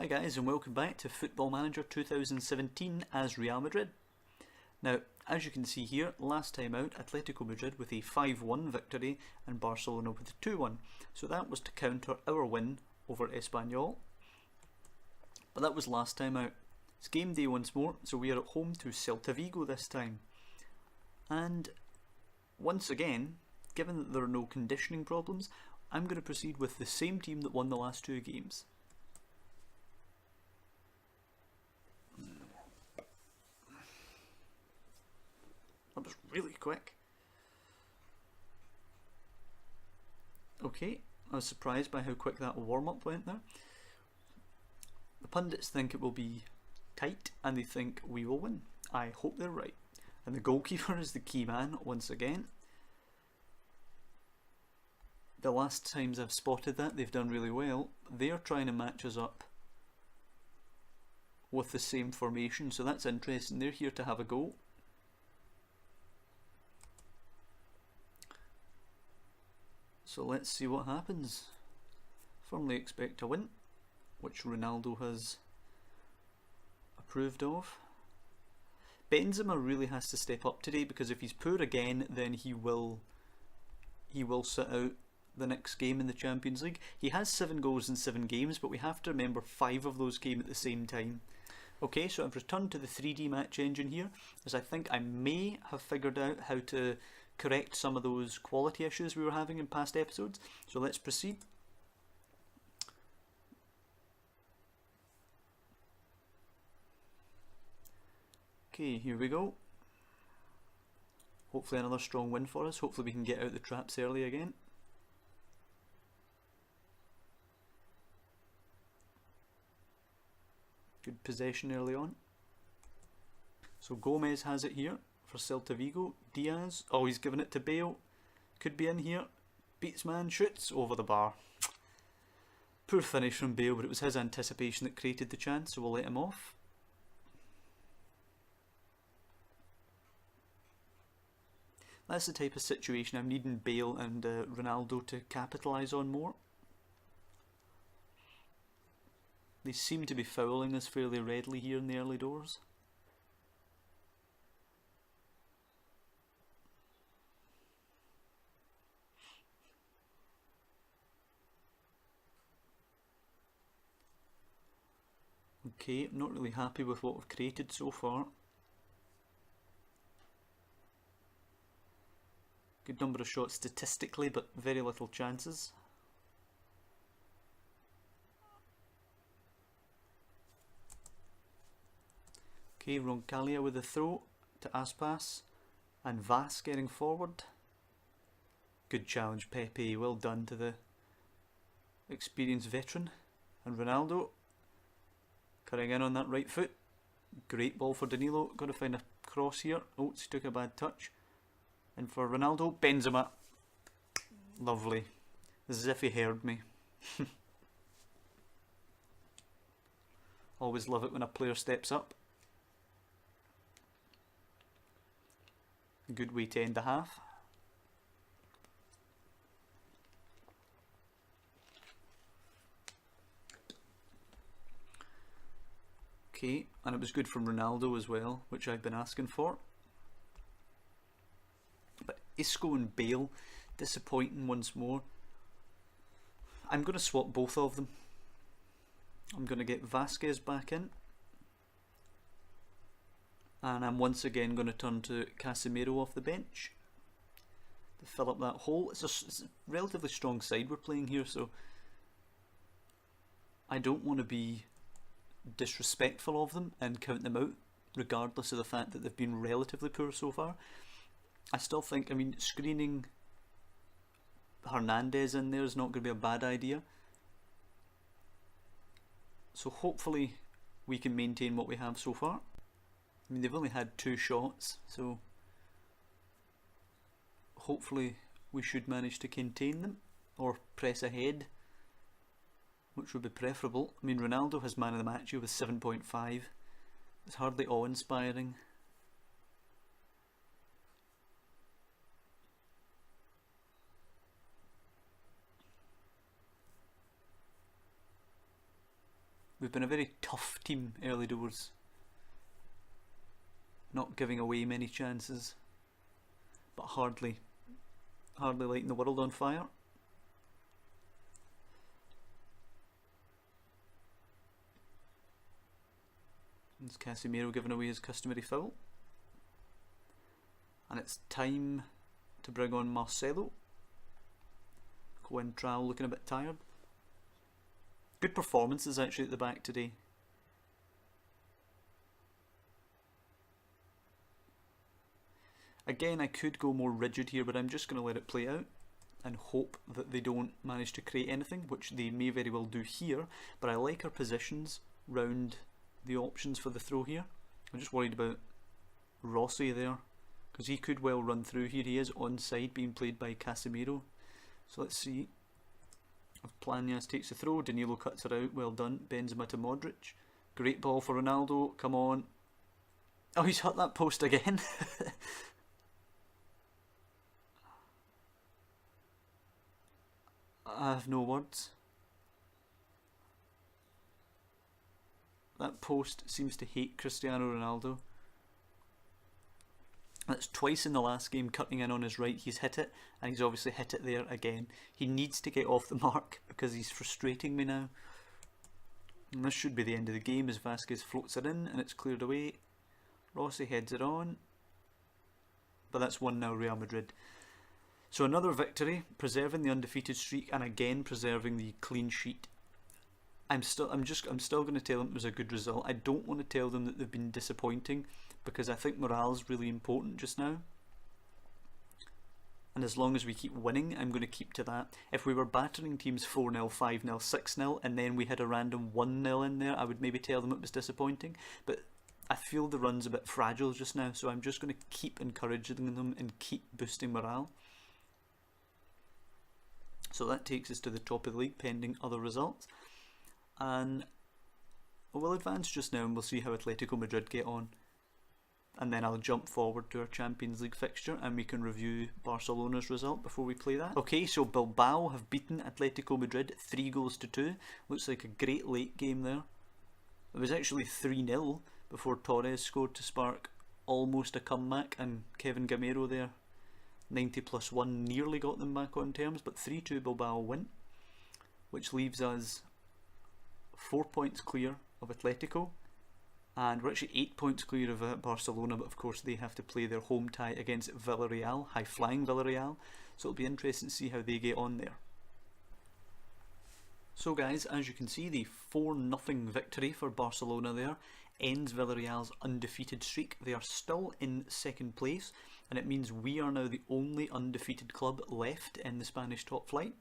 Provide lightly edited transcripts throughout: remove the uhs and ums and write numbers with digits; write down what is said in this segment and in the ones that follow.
Hi guys, and welcome back to Football Manager 2017 as Real Madrid. Now, as you can see here, last time out Atletico Madrid with a 5-1 victory and Barcelona with a 2-1. So that was to counter our win over Espanyol. But that was last time out. It's game day once more, so we are at home to Celta Vigo this time. And once again, given that there are no conditioning problems, I'm going to proceed with the same team that won the last two games. That was really quick. Okay, I was surprised by how quick that warm-up went there. The pundits think it will be tight and they think we will win. I hope they're right. And the goalkeeper is the key man once again. The last times I've spotted that, they've done really well. They're trying to match us up with the same formation, so that's interesting. They're here to have a go. So let's see what happens. Firmly expect a win, which Ronaldo has approved of. Benzema really has to step up today, because if he's poor again, then he will sit out the next game in the Champions League. He has 7 goals in 7 games, but we have to remember 5 of those came at the same time. Okay, so I've returned to the 3D match engine here, as I think I may have figured out how to correct some of those quality issues we were having in past episodes. So let's proceed. Okay, here we go. Hopefully another strong win for us. Hopefully we can get out the traps early again. Good possession early on. So Gomez has it here for Celta Vigo. Diaz, oh, he's given it to Bale. Could be in here. Beats man, shoots over the bar. Poor finish from Bale, but it was his anticipation that created the chance, so we'll let him off. That's the type of situation I'm needing Bale and Ronaldo to capitalise on more. They seem to be fouling us fairly readily here in the early doors. Okay, I'm not really happy with what we've created so far. Good number of shots statistically, but very little chances. Okay, Roncalia with a throw to Aspas, and Vas getting forward. Good challenge, Pepe, well done to the experienced veteran. And Ronaldo cutting in on that right foot. Great ball for Danilo, got to find a cross here. Oh, he took a bad touch. And for Ronaldo, Benzema. Lovely. As if he heard me. Always love it when a player steps up. Good way to end the half. Okay, and it was good from Ronaldo as well, which I've been asking for. But Isco and Bale, disappointing once more. I'm going to swap both of them. I'm going to get Vasquez back in. And I'm once again going to turn to Casemiro off the bench to fill up that hole. It's a relatively strong side we're playing here, so I don't want to be disrespectful of them and count them out, regardless of the fact that they've been relatively poor so far. I still think, I mean, screening Hernandez in there is not going to be a bad idea. So hopefully we can maintain what we have so far. I mean, they've only had 2 shots, so hopefully we should manage to contain them or press ahead, which would be preferable. I mean, Ronaldo has man of the match here with 7.5. It's hardly awe-inspiring. We've been a very tough team early doors, not giving away many chances, but hardly lighting the world on fire. There's Casemiro giving away his customary foul. And it's time to bring on Marcelo. Coentrao looking a bit tired. Good performances actually at the back today. Again, I could go more rigid here, but I'm just going to let it play out and hope that they don't manage to create anything, which they may very well do here. But I like our positions round the options for the throw here. I'm just worried about Rossi there, because he could well run through here. He is onside, being played by Casemiro. So let's see. If Planias takes the throw, Danilo cuts it out, well done. Benzema to Modric. Great ball for Ronaldo, come on. Oh, he's hit that post again. I have no words. That post seems to hate Cristiano Ronaldo. That's twice in the last game cutting in on his right. He's hit it, and he's obviously hit it there again. He needs to get off the mark because he's frustrating me now. And this should be the end of the game as Vasquez floats it in and it's cleared away. Rossi heads it on. But that's 1-0 Real Madrid. So another victory, preserving the undefeated streak and again preserving the clean sheet. I'm still going to tell them it was a good result. I don't want to tell them that they've been disappointing, because I think morale is really important just now. And as long as we keep winning, I'm going to keep to that. If we were battering teams 4-0, 5-0, 6-0, and then we had a random 1-0 in there, I would maybe tell them it was disappointing. But I feel the run's a bit fragile just now, so I'm just going to keep encouraging them and keep boosting morale. So that takes us to the top of the league, pending other results. And we'll advance just now and we'll see how Atletico Madrid get on. And then I'll jump forward to our Champions League fixture and we can review Barcelona's result before we play that. Okay, so Bilbao have beaten Atletico Madrid 3-2. Looks like a great late game there. It was actually 3-0 before Torres scored to spark almost a comeback, and Kevin Gamero there, 90+1, nearly got them back on terms, but 3-2 Bilbao win, which leaves us 4 points clear of Atletico. And we're actually 8 points clear of Barcelona, but of course they have to play their home tie against Villarreal, high-flying Villarreal, so it'll be interesting to see how they get on there. So guys, as you can see, the 4-0 victory for Barcelona there ends Villarreal's undefeated streak. They are still in second place, and it means we are now the only undefeated club left in the Spanish top flight.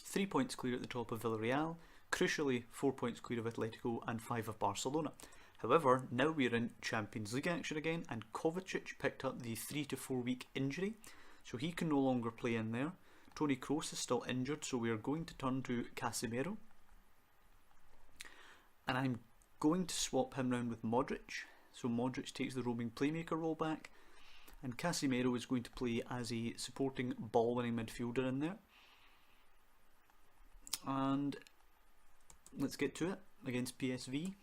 3 points clear at the top of Villarreal, crucially 4 points clear of Atletico and 5 of Barcelona. However, now we're in Champions League action again, and Kovacic picked up the 3 to 4 week injury, so he can no longer play in there. Toni Kroos is still injured, so we are going to turn to Casemiro. And I'm going to swap him round with Modric, so Modric takes the roaming playmaker role back, and Casemiro is going to play as a supporting ball-winning midfielder in there. And let's get to it against PSV.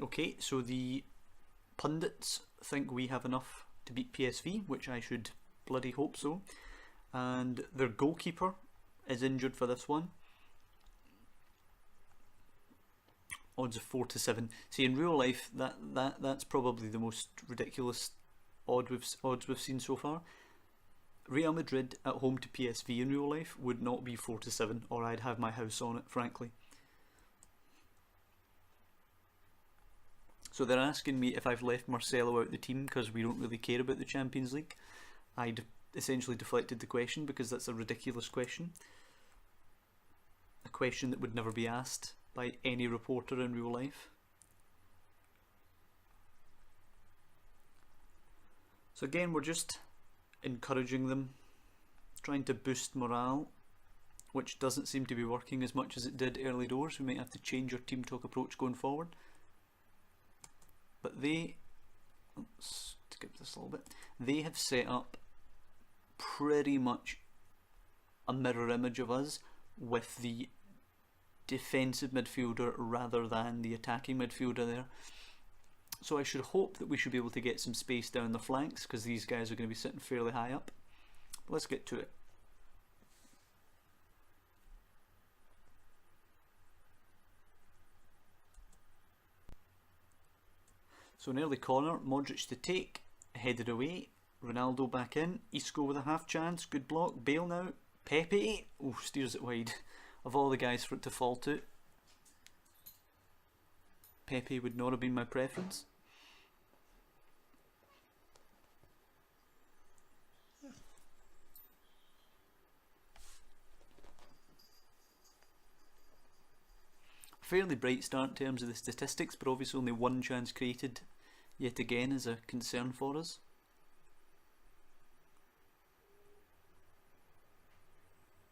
Okay, so the pundits think we have enough to beat PSV, which I should bloody hope so. And their goalkeeper is injured for this one. Odds of 4 to 7. See, in real life, that's probably the most ridiculous odds we've seen so far. Real Madrid at home to PSV in real life would not be 4 to 7, or I'd have my house on it, frankly. So they're asking me if I've left Marcelo out the team because we don't really care about the Champions League. I essentially deflected the question because that's a ridiculous question. A question that would never be asked by any reporter in real life. So again, we're just encouraging them, trying to boost morale, which doesn't seem to be working as much as it did early doors. We might have to change our team talk approach going forward. But let's skip this a little bit, they have set up pretty much a mirror image of us with the defensive midfielder rather than the attacking midfielder there. So I should hope that we should be able to get some space down the flanks, because these guys are going to be sitting fairly high up. But let's get to it. So an early corner, Modric to take, headed away, Ronaldo back in, Isco with a half chance, good block, Bale now, Pepe, oh, steers it wide. Of all the guys for it to fall to, Pepe would not have been my preference. Fairly bright start in terms of the statistics, but obviously only one chance created yet again is a concern for us.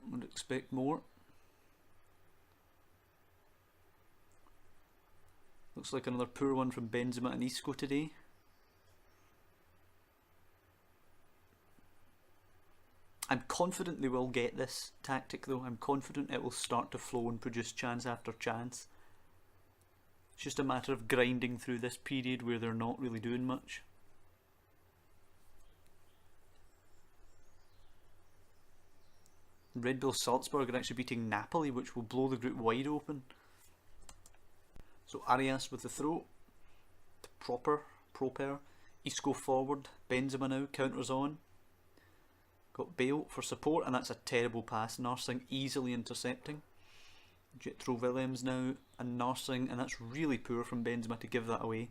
Would expect more. Looks like another poor one from Benzema and Isco today. I'm confident they will get this tactic though. I'm confident it will start to flow and produce chance after chance. It's just a matter of grinding through this period where they're not really doing much. Red Bull Salzburg are actually beating Napoli, which will blow the group wide open. So Arias with the throw. Proper. Isco forward. Benzema now, counters on. Got Bale for support, and that's a terrible pass. Narsing easily intercepting. Jetro Willems now, and Narsing, and that's really poor from Benzema to give that away.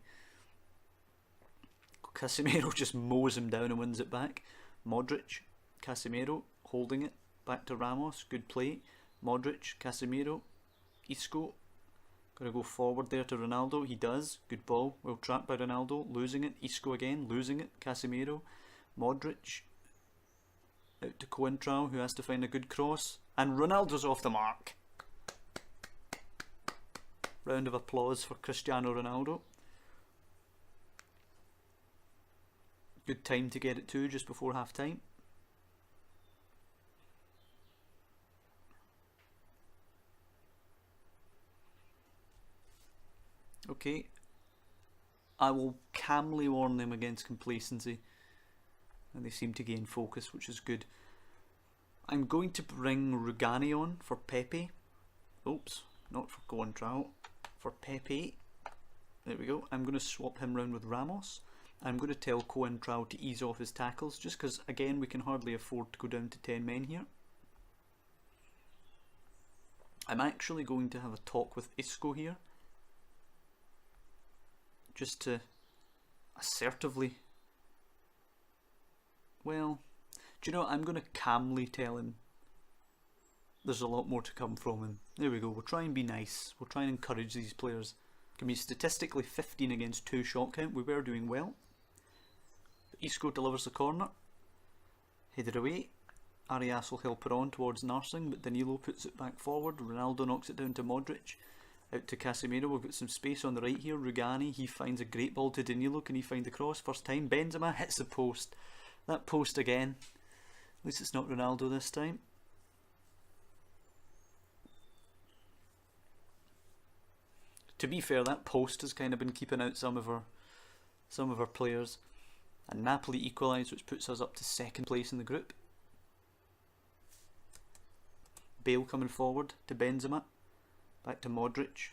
Casemiro just mows him down and wins it back. Modric, Casemiro holding it, back to Ramos, good play. Modric, Casemiro, Isco, gonna go forward there to Ronaldo, he does, good ball, well trapped by Ronaldo, losing it, Isco again, losing it, Casemiro, Modric, out to Coentrao, who has to find a good cross, and Ronaldo's off the mark. Round of applause for Cristiano Ronaldo. Good time to get it to, just before half time. Okay, I will calmly warn them against complacency, and they seem to gain focus, which is good. I'm going to bring Rugani on for Pepe. Oops, not for Coentrao, for Pepe. There we go. I'm going to swap him round with Ramos. I'm going to tell Coentrao to ease off his tackles, just because again we can hardly afford to go down to 10 men here. I'm actually going to have a talk with Isco here, just to assertively, well, do you know what, I'm going to calmly tell him there's a lot more to come from him. There we go, we'll try and be nice, we'll try and encourage these players. Can be statistically 15 against 2 shot count, we were doing well. Isco delivers the corner, headed away. Arias will help her on towards Narsing, but Danilo puts it back forward. Ronaldo knocks it down to Modric. Out to Casemiro, we've got some space on the right here. Rugani, he finds a great ball to Danilo. Can he find the cross? First time. Benzema hits the post. That post again. At least it's not Ronaldo this time. To be fair, that post has kind of been keeping out some of our players. And Napoli equalise, which puts us up to 2nd place in the group. Bale coming forward to Benzema. Back to Modric.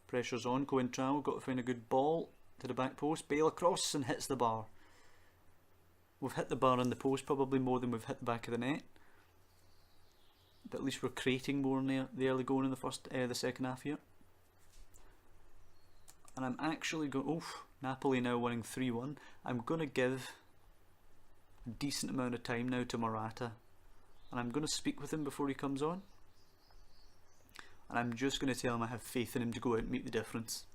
Pressure's on. Coentrao got to find a good ball to the back post. Bale across and hits the bar. We've hit the bar on the post probably more than we've hit the back of the net. But at least we're creating more in the early going in the second half here. And I'm actually going. Oof, Napoli now winning 3-1. I'm going to give a decent amount of time now to Morata. And I'm going to speak with him before he comes on. And I'm just going to tell him I have faith in him to go out and make the difference.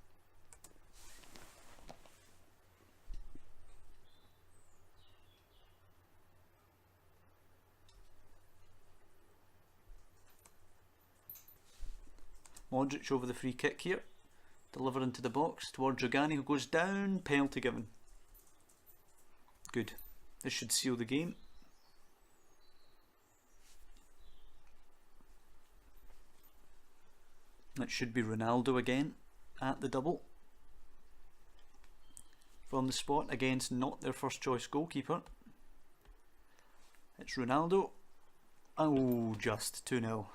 Modric over the free kick here. Deliver into the box towards Rugani, who goes down. Penalty given. Good. This should seal the game. That should be Ronaldo again at the double. From the spot against not their first choice goalkeeper. It's Ronaldo. Oh, just 2-0.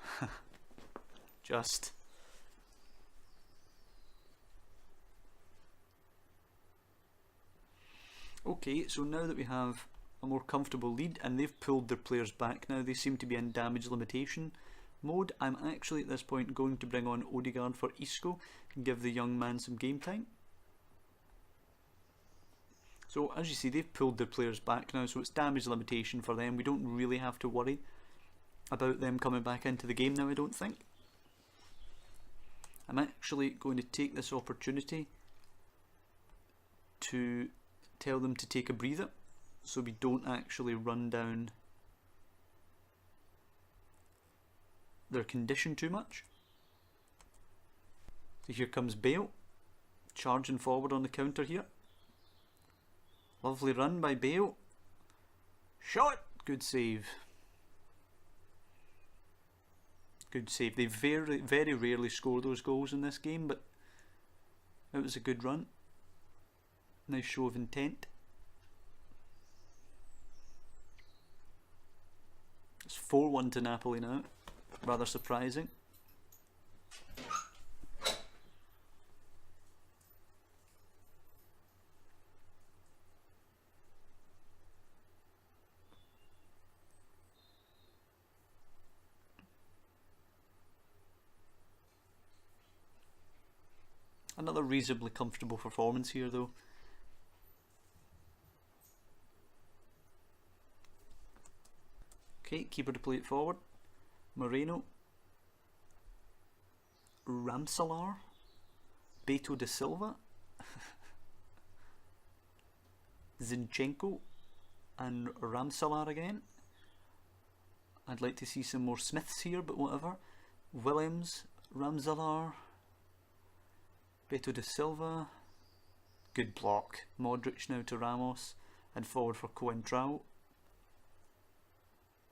Just. Okay, so now that we have a more comfortable lead and they've pulled their players back now, they seem to be in damage limitation mode. I'm actually at this point going to bring on Odegaard for Isco and give the young man some game time. So as you see, they've pulled their players back now, so it's damage limitation for them. We don't really have to worry about them coming back into the game now, I don't think. I'm actually going to take this opportunity to tell them to take a breather so we don't actually run down their condition too much. So here comes Bale, charging forward on the counter here. Lovely run by Bale. Shot! Good save. Good save. They very rarely score those goals in this game, but it was a good run. Nice show of intent. It's 4-1 to Napoli now. Rather surprising. Another reasonably comfortable performance here though. Okay, keeper to play it forward. Moreno. Ramsalar. Beto da Silva. Zinchenko. And Ramsalar again. I'd like to see some more Smiths here, but whatever. Williams. Ramsalar. Beto da Silva. Good block. Modric now to Ramos. And forward for Coentrao.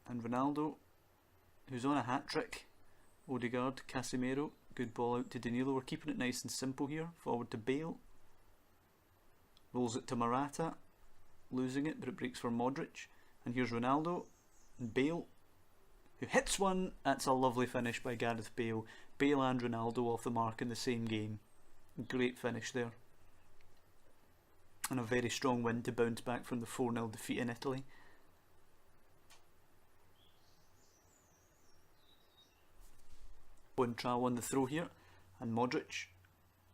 And Ronaldo, who's on a hat-trick. Odegaard, Casemiro, good ball out to Danilo. We're keeping it nice and simple here. Forward to Bale. Rolls it to Morata. Losing it, but it breaks for Modric. And here's Ronaldo. And Bale, who hits one. That's a lovely finish by Gareth Bale. Bale and Ronaldo off the mark in the same game. Great finish there. And a very strong win to bounce back from the 4-0 defeat in Italy. Coentrao on the throw here, and Modric.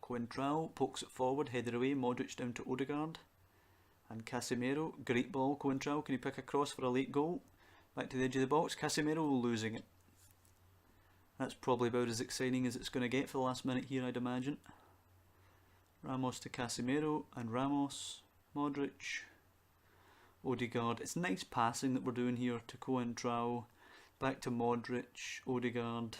Coentrao pokes it forward, headed away. Modric down to Odegaard, and Casemiro. Great ball, Coentrao. Can he pick a cross for a late goal? Back to the edge of the box. Casemiro losing it. That's probably about as exciting as it's going to get for the last minute here, I'd imagine. Ramos to Casemiro, and Ramos, Modric, Odegaard. It's nice passing that we're doing here to Coentrao. Back to Modric, Odegaard.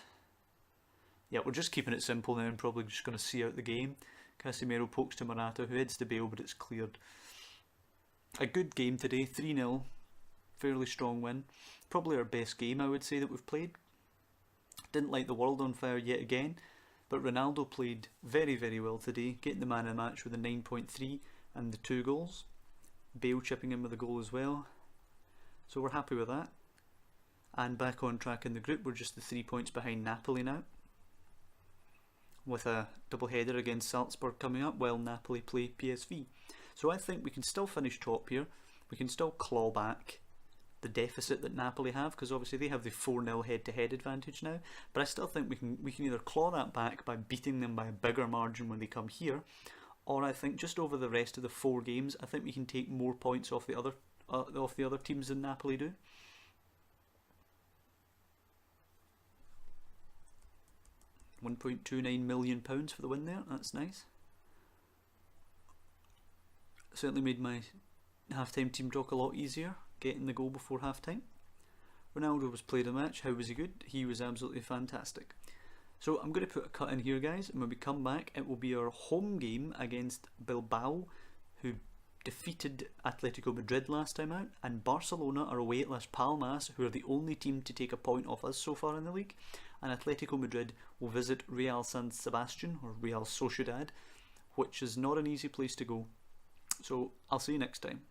Yeah, we're just keeping it simple now and probably just going to see out the game. Casemiro pokes to Morata, who heads to Bale, but it's cleared. A good game today, 3-0. Fairly strong win. Probably our best game, I would say, that we've played. Didn't light the world on fire yet again, but Ronaldo played very well today, getting the man of the match with a 9.3 and the 2 goals. Bale chipping in with a goal as well. So we're happy with that. And back on track in the group, we're just the 3 points behind Napoli now, with a double header against Salzburg coming up while Napoli play PSV. So I think we can still finish top here. We can still claw back the deficit that Napoli have, because obviously they have the 4-0 head-to-head advantage now, but I still think we can either claw that back by beating them by a bigger margin when they come here, or I think just over the rest of the 4 games I think we can take more points off the other teams than Napoli do. £1.29 million for the win there, that's nice. Certainly made my half-time team talk a lot easier, getting the goal before half-time. Ronaldo was played a match. How was he good? He was absolutely fantastic. So I'm going to put a cut in here, guys, and when we come back it will be our home game against Bilbao, who defeated Atletico Madrid last time out, and Barcelona are away at Las Palmas, who are the only team to take a point off us so far in the league, and Atletico Madrid will visit Real San Sebastian, or Real Sociedad, which is not an easy place to go. So I'll see you next time.